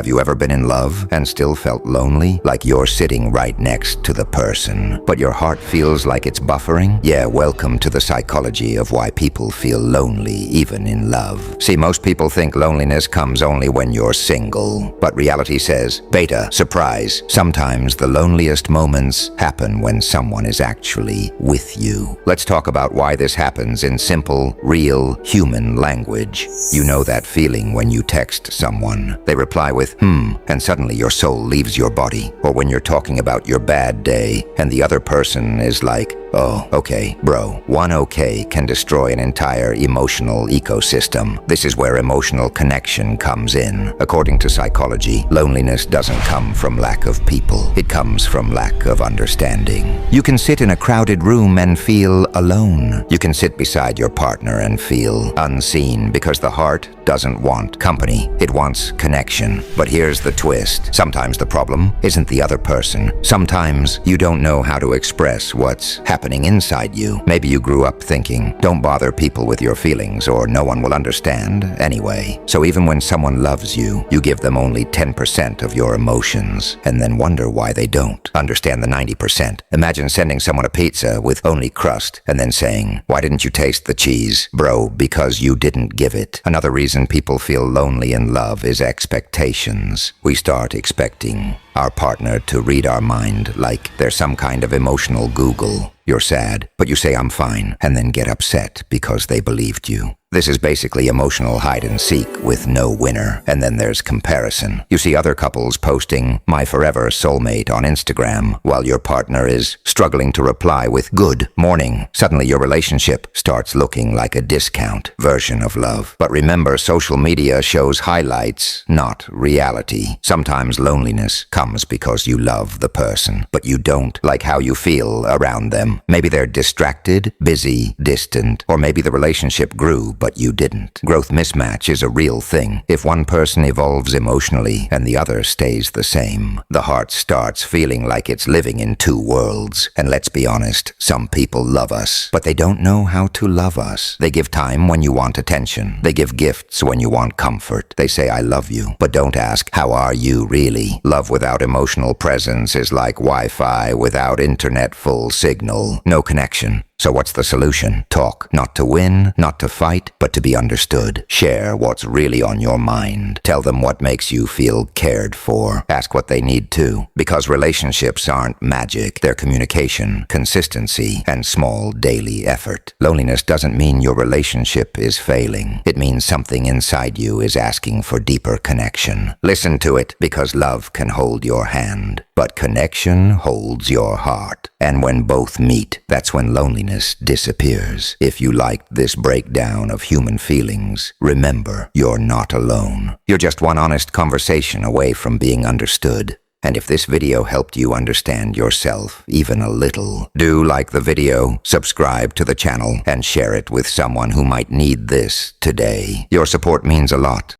Have you ever been in love and still felt lonely? Like you're sitting right next to the person, but your heart feels like it's buffering? Yeah, welcome to the psychology of why people feel lonely even in love. See, most people think loneliness comes only when you're single, but reality says, beta, surprise, sometimes the loneliest moments happen when someone is actually with you. Let's talk about why this happens in simple, real, human language. You know that feeling when you text someone. They reply with, and suddenly your soul leaves your body. Or when you're talking about your bad day, and the other person is like, oh, okay, bro. One okay can destroy an entire emotional ecosystem. This is where emotional connection comes in. According to psychology, loneliness doesn't come from lack of people. It comes from lack of understanding. You can sit in a crowded room and feel alone. You can sit beside your partner and feel unseen because the heart doesn't want company. It wants connection. But here's the twist. Sometimes the problem isn't the other person. Sometimes you don't know how to express what's happening inside you. Maybe you grew up thinking, don't bother people with your feelings or no one will understand anyway. So even when someone loves you, you give them only 10% of your emotions and then wonder why they don't understand the 90%. Imagine sending someone a pizza with only crust and then saying, why didn't you taste the cheese? Bro, because you didn't give it. Another reason people feel lonely in love is expectations. We start expecting our partner to read our mind like they're some kind of emotional Google. You're sad, but you say I'm fine, and then get upset because they believed you. This is basically emotional hide and seek with no winner. And then there's comparison. You see other couples posting my forever soulmate on Instagram while your partner is struggling to reply with good morning. Suddenly your relationship starts looking like a discount version of love. But remember, social media shows highlights, not reality. Sometimes loneliness comes because you love the person, but you don't like how you feel around them. Maybe they're distracted, busy, distant, or maybe the relationship grew but you didn't. Growth mismatch is a real thing. If one person evolves emotionally and the other stays the same, the heart starts feeling like it's living in two worlds. And let's be honest, some people love us, but they don't know how to love us. They give time when you want attention. They give gifts when you want comfort. They say, I love you, but don't ask, how are you really? Love without emotional presence is like Wi-Fi without internet full signal. No connection. So what's the solution? Talk. Not to win, not to fight, but to be understood. Share what's really on your mind. Tell them what makes you feel cared for. Ask what they need too. Because relationships aren't magic. They're communication, consistency, and small daily effort. Loneliness doesn't mean your relationship is failing. It means something inside you is asking for deeper connection. Listen to it, because love can hold your hand, but connection holds your heart. And when both meet, that's when loneliness disappears. If you liked this breakdown of human feelings, remember, you're not alone. You're just one honest conversation away from being understood. And if this video helped you understand yourself even a little, do like the video, subscribe to the channel, and share it with someone who might need this today. Your support means a lot.